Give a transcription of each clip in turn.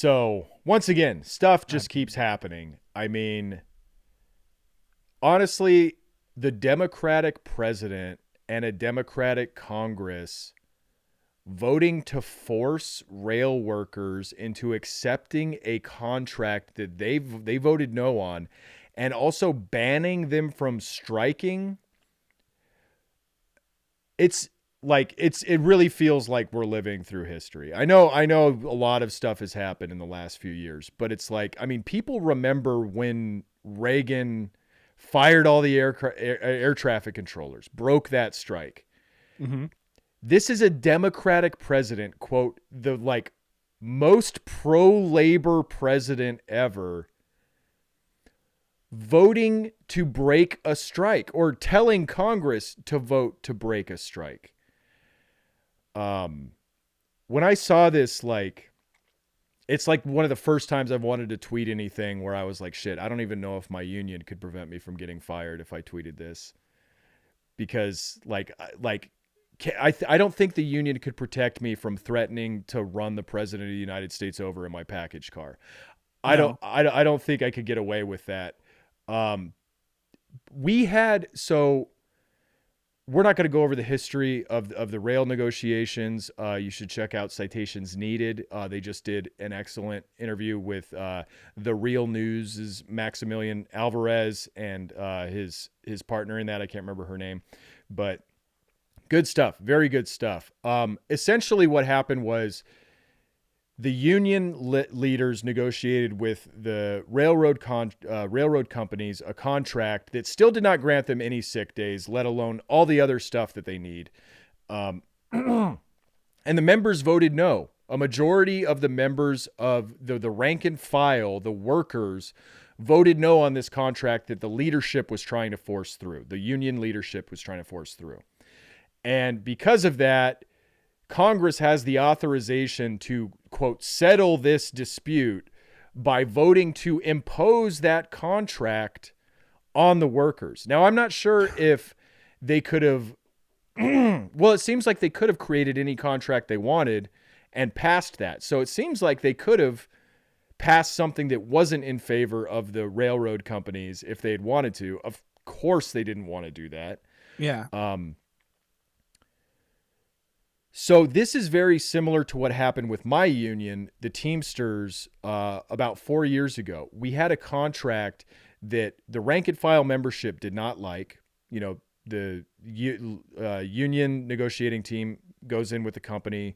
So once again, stuff just keeps happening. I mean, honestly, the Democratic president and a Democratic Congress voting to force rail workers into accepting a contract that they voted no on, and also banning them from striking. It really feels like we're living through history. I know a lot of stuff has happened in the last few years, but it's like, I mean, people remember when Reagan fired all the air traffic controllers, broke that strike. Mm-hmm. This is a Democratic president, quote, the like most pro-labor president ever, voting to break a strike or telling Congress to vote to break a strike. When I saw this, like, it's like one of the first times I've wanted to tweet anything where I was like, shit, I don't even know if my union could prevent me from getting fired if I tweeted this, because I don't think the union could protect me from threatening to run the president of the United States over in my package car. No. I don't think I could get away with that. We're not going to go over the history of the rail negotiations. You should check out Citations Needed. They just did an excellent interview with the Real News' Maximilian Alvarez and his partner in that. I can't remember her name, but good stuff. Very good stuff. Essentially what happened was the union leaders negotiated with the railroad companies a contract that still did not grant them any sick days, let alone all the other stuff that they need. And the members voted no. A majority of the members of the rank and file, the workers, voted no on this contract that the leadership was trying to force through. The union leadership was trying to force through. And because of that, Congress has the authorization to, quote, settle this dispute by voting to impose that contract on the workers. Now, I'm not sure if they could have, well, it seems like they could have created any contract they wanted and passed that. So it seems like they could have passed something that wasn't in favor of the railroad companies if they had wanted to. Of course, they didn't want to do that. Yeah. So this is very similar to what happened with my union, the Teamsters, about 4 years ago. We had a contract that the rank and file membership did not like. You know, the union negotiating team goes in with the company,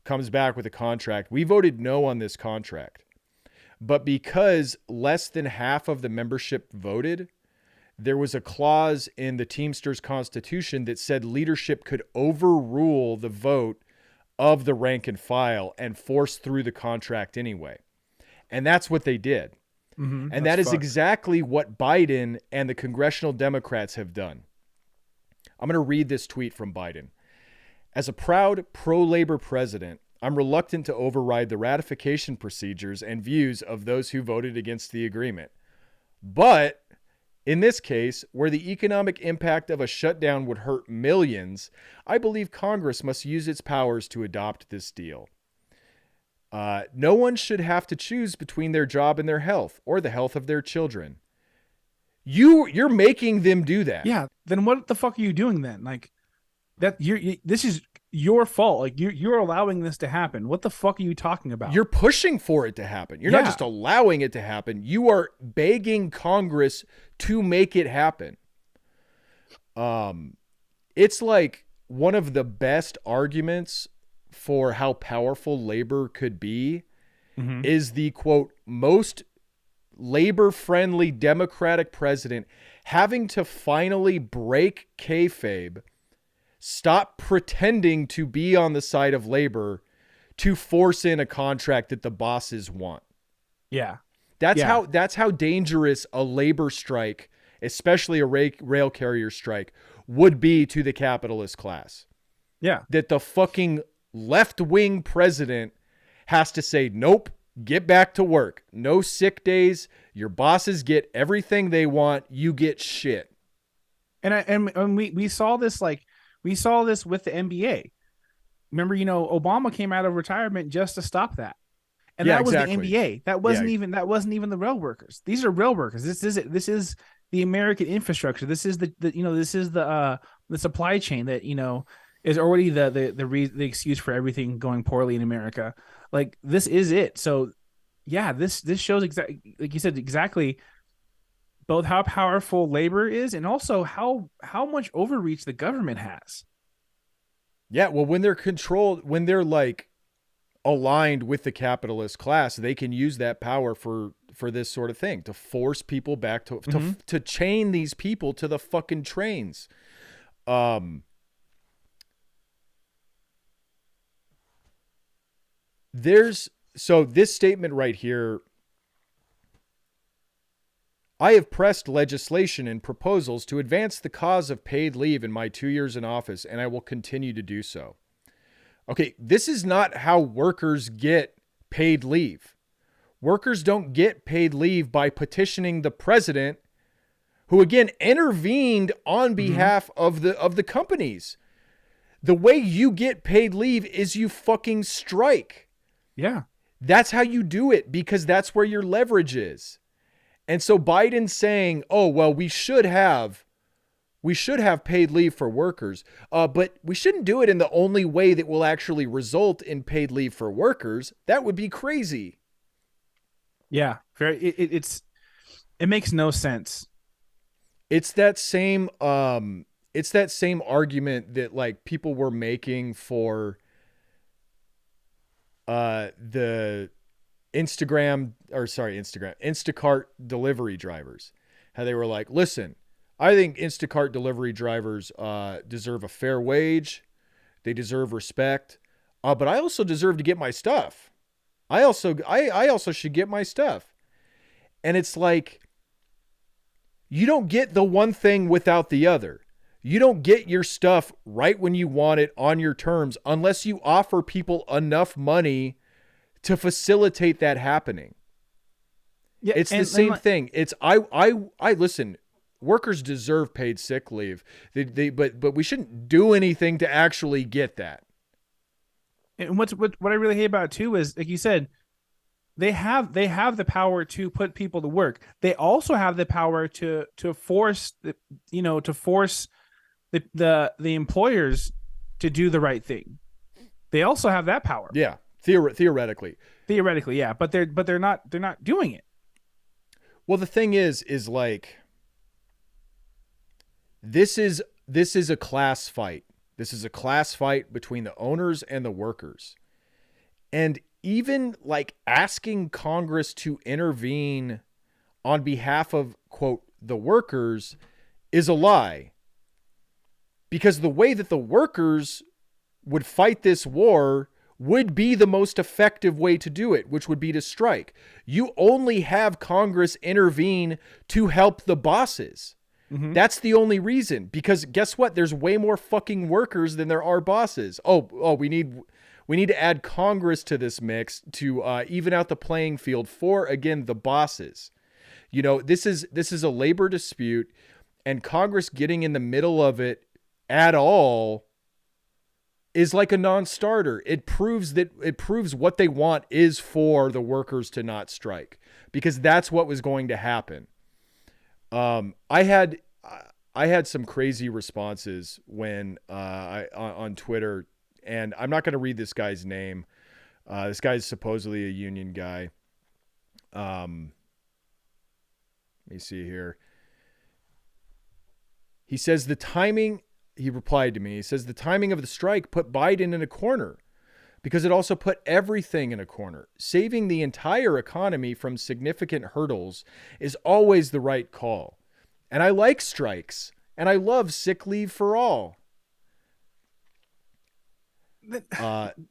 comes back with a contract. We voted no on this contract. But because less than half of the membership voted, there was a clause in the Teamsters Constitution that said leadership could overrule the vote of the rank and file and force through the contract anyway. And that's what they did. Mm-hmm. And that is exactly what Biden and the congressional Democrats have done. I'm going to read this tweet from Biden. As a proud pro-labor president, I'm reluctant to override the ratification procedures and views of those who voted against the agreement. But in this case, where the economic impact of a shutdown would hurt millions, I believe Congress must use its powers to adopt this deal. No one should have to choose between their job and their health or the health of their children. You're making them do that. Yeah. Then what the fuck are you doing then? Like that this is your fault. Like you're allowing this to happen. What the fuck are you talking about? You're pushing for it to happen. You're not just allowing it to happen. You are begging Congress to make it happen. It's like one of the best arguments for how powerful labor could be is the, quote, most labor-friendly Democratic president having to finally break kayfabe, stop pretending to be on the side of labor to force in a contract that the bosses want. Yeah. That's how dangerous a labor strike, especially a rail carrier strike, would be to the capitalist class. Yeah. That the fucking left-wing president has to say, nope, get back to work. No sick days. Your bosses get everything they want. You get shit. And we saw this with the NBA. Remember, Obama came out of retirement just to stop that. And Yeah, that was the exactly. NBA. Yeah. That wasn't even the rail workers. These are rail workers. This is the American infrastructure. This is this is the supply chain that is already the excuse for everything going poorly in America. Like this is it. So yeah, this shows exactly like you said exactly both how powerful labor is and also how much overreach the government has. Yeah, well, when they're controlled, when they're like aligned with the capitalist class, they can use that power for this sort of thing, to force people back Mm-hmm. to chain these people to the fucking trains. Um there's so this statement right here, I have pressed legislation and proposals to advance the cause of paid leave in my 2 years in office, and I will continue to do so. Okay, this is not how workers get paid leave. Workers don't get paid leave by petitioning the president, who again intervened on Mm-hmm. behalf of the companies. The way you get paid leave is you fucking strike. Yeah. That's how you do it, because that's where your leverage is. And so Biden's saying, "Oh, well, we should have paid leave for workers, but we shouldn't do it in the only way that will actually result in paid leave for workers. That would be crazy." Yeah. Very it makes no sense. It's that same it's that same argument that like people were making for the Instacart delivery drivers. How they were like, "Listen, I think Instacart delivery drivers deserve a fair wage. They deserve respect. But I also deserve to get my stuff. I also should get my stuff." And it's like, you don't get the one thing without the other. You don't get your stuff right when you want it on your terms unless you offer people enough money to facilitate that happening. Yeah, It's the and same thing. It's I listen. Workers deserve paid sick leave. But we shouldn't do anything to actually get that. what I really hate about it too is like you said, they have the power to put people to work. They also have the power to force to force the employers to do the right thing. They also have that power Yeah, theoretically. theoretically, yeah. But they're not doing it. Well, the thing is like, this is a class fight. This is a class fight between the owners and the workers. And even like asking Congress to intervene on behalf of, quote, the workers is a lie. Because the way that the workers would fight this war would be the most effective way to do it, which would be to strike. You only have Congress intervene to help the bosses. Mm-hmm. That's the only reason. Because guess what? There's way more fucking workers than there are bosses. Oh, we need to add Congress to this mix to even out the playing field for, again, the bosses. This is a labor dispute, and Congress getting in the middle of it at all is like a non-starter. It proves what they want is for the workers to not strike, because that's what was going to happen. I had some crazy responses when on Twitter, and I'm not going to read this guy's name. This guy's supposedly a union guy. Let me see here. He says the timing. He replied to me. He says the timing of the strike put Biden in a corner, because it also put everything in a corner. Saving the entire economy from significant hurdles is always the right call. And I like strikes, and I love sick leave for all.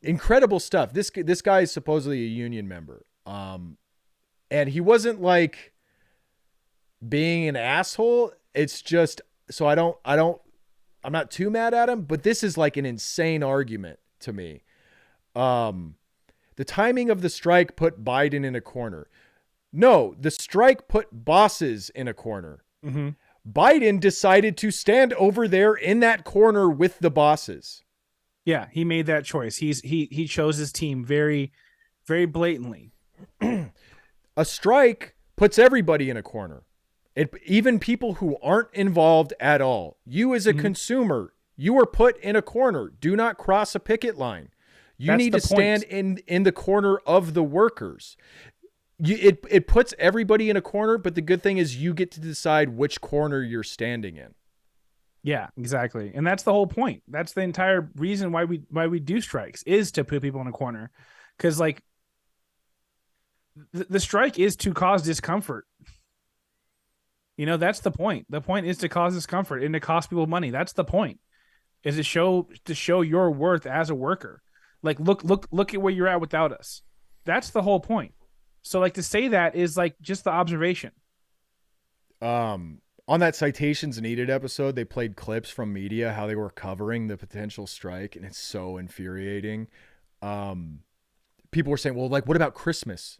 Incredible stuff. This guy is supposedly a union member, and he wasn't like being an asshole. It's just, so I'm not too mad at him, but this is like an insane argument to me. The timing of the strike put Biden in a corner. No, the strike put bosses in a corner. Mm-hmm. Biden decided to stand over there in that corner with the bosses. Yeah, he made that choice. He chose his team very, very blatantly. A strike puts everybody in a corner. Even people who aren't involved at all. You as a Mm-hmm. consumer, you are put in a corner. Do not cross a picket line. You That's need the to stand point. in the corner of the workers. It puts everybody in a corner, but the good thing is you get to decide which corner you're standing in. Yeah, exactly. And that's the whole point. That's the entire reason why we do strikes is to put people in a corner. Cuz like the strike is to cause discomfort. That's the point. The point is to cause discomfort and to cost people money. That's the point. Is to show your worth as a worker. Like look at where you're at without us. That's the whole point. So like to say that is like just the observation. On that citations needed episode, they played clips from media how they were covering the potential strike, and it's so infuriating. Um, People were saying, "Well, like, what about Christmas?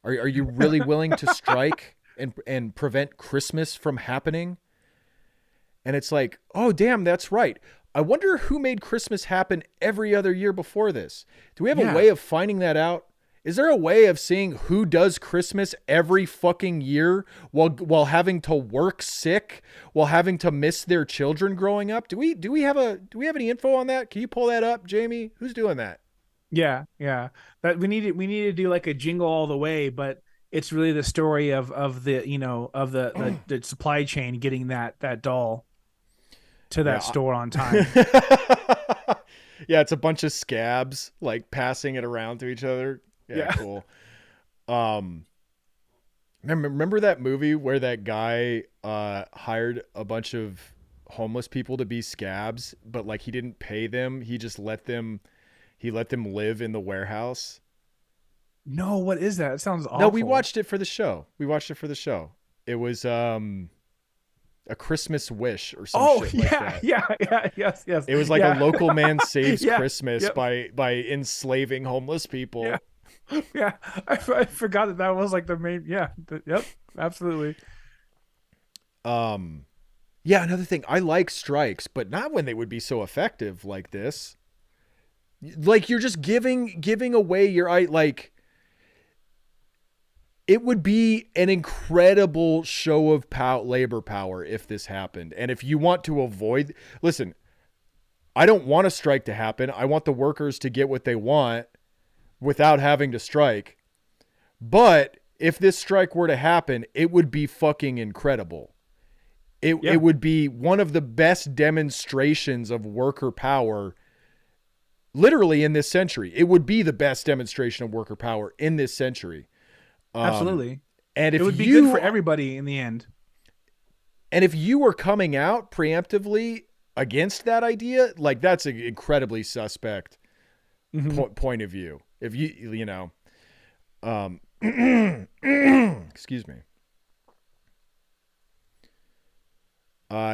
Are you really willing to strike and prevent Christmas from happening?" And it's like, "Oh, damn, that's right. I wonder who made Christmas happen every other year before this. Do we have a Yeah. way of finding that out? Is there a way of seeing who does Christmas every fucking year while having to work sick, while having to miss their children growing up? Do we have any info on that? Can you pull that up, Jamie? Who's doing that? Yeah, yeah. That we need to do like a jingle all the way, but it's really the story of the of the supply chain getting that doll to that Yeah. store on time. Yeah, it's a bunch of scabs like passing it around to each other. Yeah, Yeah. cool. Um remember that movie where that guy hired a bunch of homeless people to be scabs, but like he didn't pay them. He let them live in the warehouse. No, what is that? It sounds No, we awful. watched it for the show. It was a Christmas wish or some Oh, shit like yeah, that. yeah, yeah, yes, yes. It was like a Yeah. local man saves Yeah. Christmas Yep. by enslaving homeless Yeah. people. Yeah. I forgot that was like the main yeah. Yep. Absolutely. Um yeah, another thing, I like strikes, but not when they would be so effective like this. Like you're just giving away your like it would be an incredible show of labor power if this happened. And if you want to avoid, listen, I don't want a strike to happen. I want the workers to get what they want without having to strike. But if this strike were to happen, it would be fucking incredible. It Yeah. would be one of the best demonstrations of worker power literally in this century. It would be the best demonstration of worker power in this century. Um, Absolutely. and It if would be good for you everybody in the end. and if you were coming out preemptively against that idea, like that's an incredibly suspect Hmm. point of view. If um, excuse me.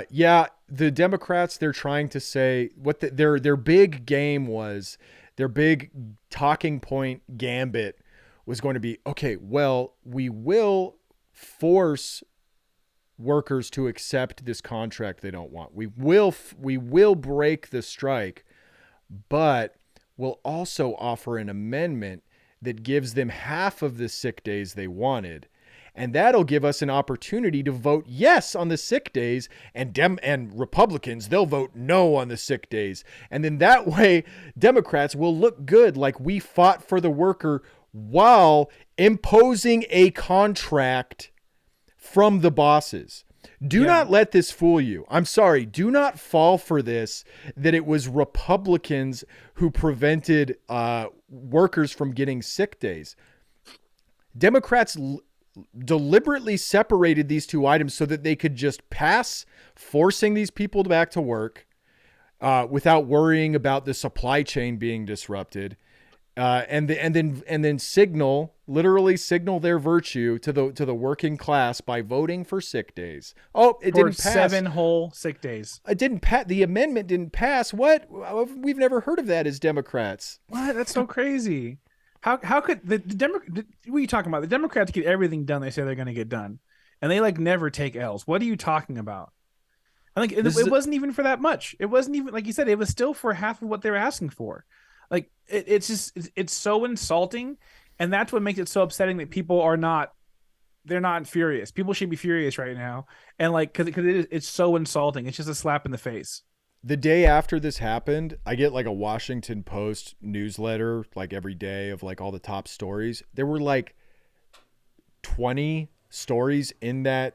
Yeah, the Democrats, they're trying to say what their big game was, their big talking point gambit was going to be, okay, well, we will force workers to accept this contract they don't want. We will break the strike, but we'll also offer an amendment that gives them half of the sick days they wanted. And that'll give us an opportunity to vote yes on the sick days, and Republicans, they'll vote no on the sick days. And then that way, Democrats will look good, like we fought for the worker while imposing a contract from the bosses. Do Yeah. not let this fool you. I'm sorry. Do not fall for this that it was Republicans who prevented workers from getting sick days. Democrats deliberately separated these two items so that they could just pass forcing these people back to work without worrying about the supply chain being disrupted. And then literally signal their virtue to the working class by voting for sick days. Oh, it For didn't pass. 7 whole sick days. It didn't pass. The amendment didn't pass. What? We've never heard of that as Democrats. What? That's so crazy. How could the Democrat? What are you talking about? The Democrats get everything done they say they're going to get done, and they like never take L's. What are you talking about? I think This it is wasn't even for that much. It wasn't even like you said. It was still for half of what they were asking for. Like it's just it's so insulting, And that's what makes it so upsetting that people are not, they're not furious. People should be furious right now. And like, cause it's so insulting. It's just a slap in the face. The day after this happened, I get like a Washington Post newsletter like every day of like all the top stories. There were like 20 stories in that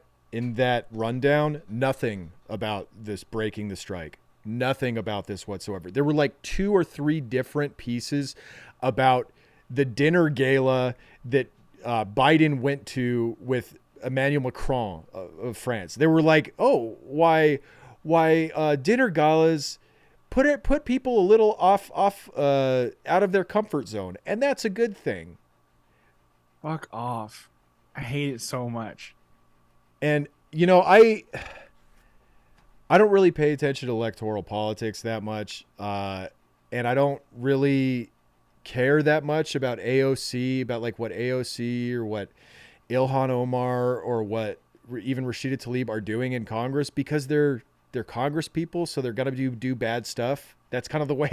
rundown, nothing about this breaking the strike. Nothing about this whatsoever. There were like 2 or 3 different pieces about the dinner gala that Biden went to with Emmanuel Macron of France. They were like, oh, why dinner galas put people a little off out of their comfort zone, and that's a good thing. Fuck off. I hate it so much. And I don't really pay attention to electoral politics that much, and I don't really care that much about AOC, about like what AOC or what Ilhan Omar or what even Rashida Tlaib are doing in Congress, because they're Congress people, so they're gonna do bad stuff. That's kind of the way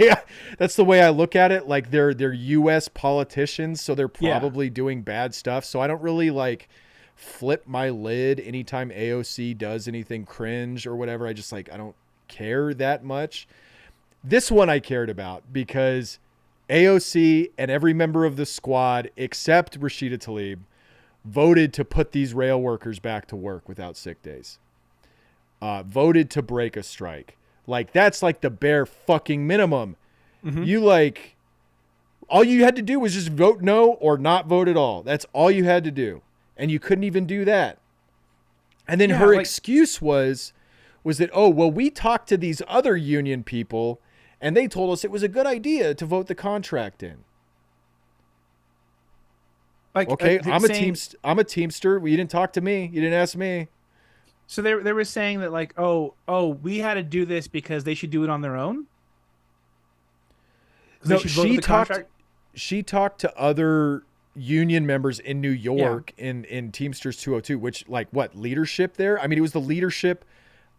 that's the way I look at it. Like they're U.S. politicians, so they're Yeah. probably doing bad stuff. So I don't really like flip my lid anytime AOC does anything cringe or whatever. I just like I don't care that much. This one I cared about because AOC and every member of the squad except Rashida Tlaib voted to put these rail workers back to work without sick days. Voted to break a strike. Like that's like the bare fucking minimum. Mm-hmm. You like all you had to do was just vote no or not vote at all. That's all you had to do. And you couldn't even do that. And then Yeah, her like excuse was that, oh, well, we talked to these other union people and they told us it was a good idea to vote the contract in. Okay, I'm a teamster. Well, you didn't talk to me. You didn't ask me. so they were saying that like, we had to do this because they should do it on their own. Because No, they should vote with the contract. she talked to other union members in New Yeah. York in Teamsters 202, which like what leadership there? I mean, it was the leadership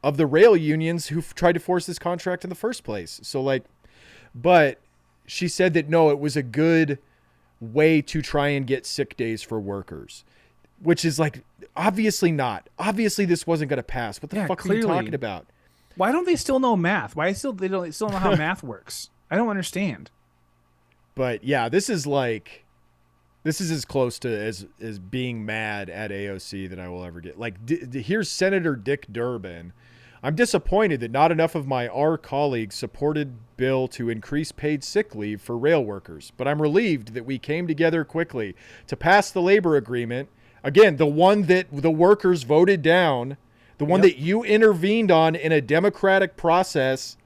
of the rail unions who tried to force this contract in the first place. So like, but she said that no, it was a good way to try and get sick days for workers, which is like obviously not. Obviously, this wasn't going to pass. What the Yeah, fuck are you clearly. talking about? Why don't they still know math? Why they still know how math works? I don't understand. But yeah, this is as close to as being mad at AOC that I will ever get. Like, here's Senator Dick Durbin. I'm disappointed that not enough of our colleagues supported bill to increase paid sick leave for rail workers, but I'm relieved that we came together quickly to pass the labor agreement. Again, the one that the workers voted down, the one that you intervened on in a democratic process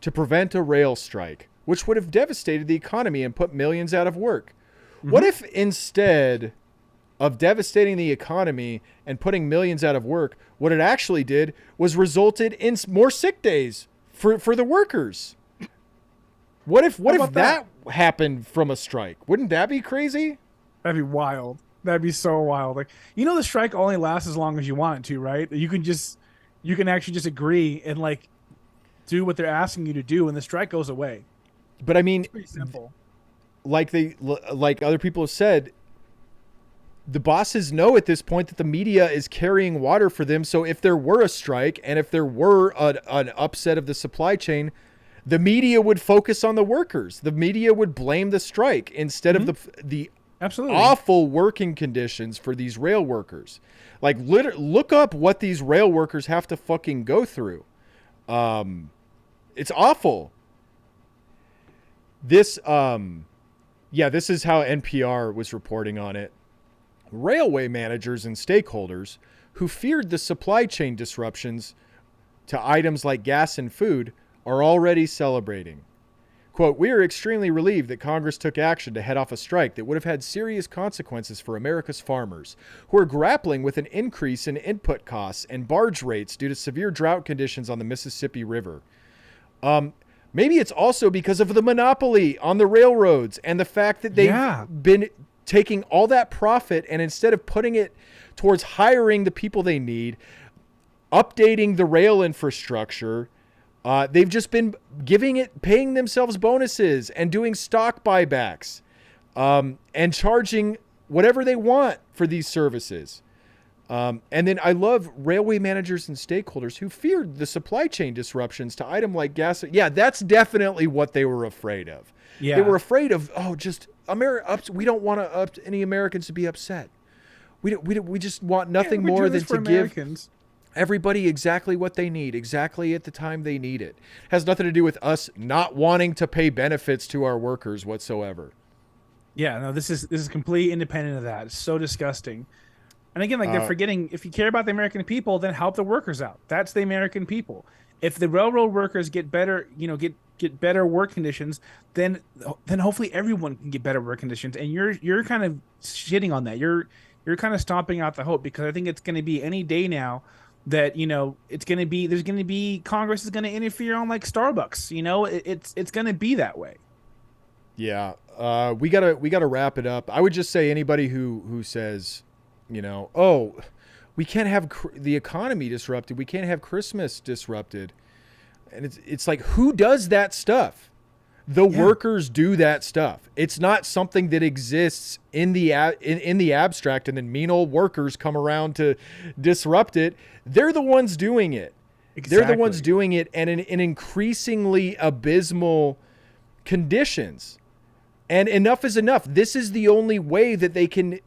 to prevent a rail strike, which would have devastated the economy and put millions out of work. Mm-hmm. What if instead of devastating the economy and putting millions out of work, what it actually did was resulted in more sick days for the workers? What if that happened from a strike? Wouldn't that be crazy? That'd be wild. That'd be so wild. Like, the strike only lasts as long as you want it to, right? You can actually just agree and like do what they're asking you to do, and the strike goes away. But I mean, It's pretty simple. Like other people have said, the bosses know at this point that the media is carrying water for them. So if there were a strike and if there were an upset of the supply chain, the media would focus on the workers. The media would blame the strike instead of the Absolutely awful working conditions for these rail workers. Like, look up what these rail workers have to fucking go through. It's awful. This is how NPR was reporting on it. Railway managers and stakeholders who feared the supply chain disruptions to items like gas and food are already celebrating. Quote, we are extremely relieved that Congress took action to head off a strike that would have had serious consequences for America's farmers, who are grappling with an increase in input costs and barge rates due to severe drought conditions on the Mississippi River. Maybe it's also because of the monopoly on the railroads and the fact that they've been taking all that profit and instead of putting it towards hiring the people they need, updating the rail infrastructure, they've just been paying themselves bonuses and doing stock buybacks. and charging whatever they want for these services. And then I love railway managers and stakeholders who feared the supply chain disruptions to item like gas. Yeah, that's definitely what they were afraid of. They Yeah. were afraid of, just we don't want any Americans to be upset. We just want Yeah, nothing we're more doing than this for to give Americans. everybody exactly what they need, exactly at the time they need it. Has nothing to do with us not wanting to pay benefits to our workers whatsoever. Yeah, no, this is completely independent of that. It's so disgusting. And again, like they're Uh, forgetting, if you care about the American people, then help the workers out. That's the American people. If the railroad workers get better, get better work conditions, then hopefully everyone can get better work conditions. And you're kind of shitting on that. You're kind of stomping out the hope, because I think it's going to be any day now that it's going to be, there's going to be, Congress is going to interfere on like Starbucks. It's going to be that way. yeah, we gotta wrap it up. I would just say anybody who says, oh, we can't have the economy disrupted, we can't have Christmas disrupted, and it's like, who does that stuff? The Yeah, workers do that stuff. It's not something that exists in the abstract, and then mean old workers come around to disrupt it. They're the ones doing it. They're the ones exactly. doing it, and in increasingly abysmal conditions. And enough is enough. This is the only way that they can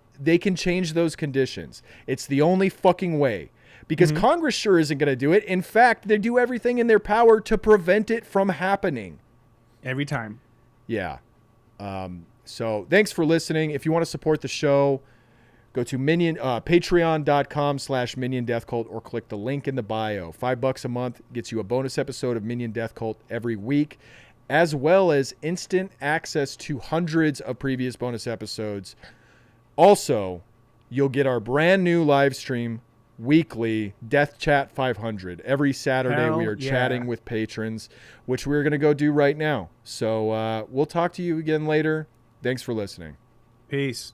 change those conditions. It's the only fucking way. Because Hmm. Congress sure isn't going to do it. In fact, they do everything in their power to prevent it from happening. Every time. Yeah. So thanks for listening. If you want to support the show, go to patreon.com/Minion Death Cult, or click the link in the bio. $5 a month gets you a bonus episode of Minion Death Cult every week, as well as instant access to hundreds of previous bonus episodes. Also, you'll get our brand new live stream weekly, Death Chat 500. Every Saturday we Hell are yeah. chatting with patrons, which we're going to go do right now. So we'll talk to you again later. Thanks for listening. Peace.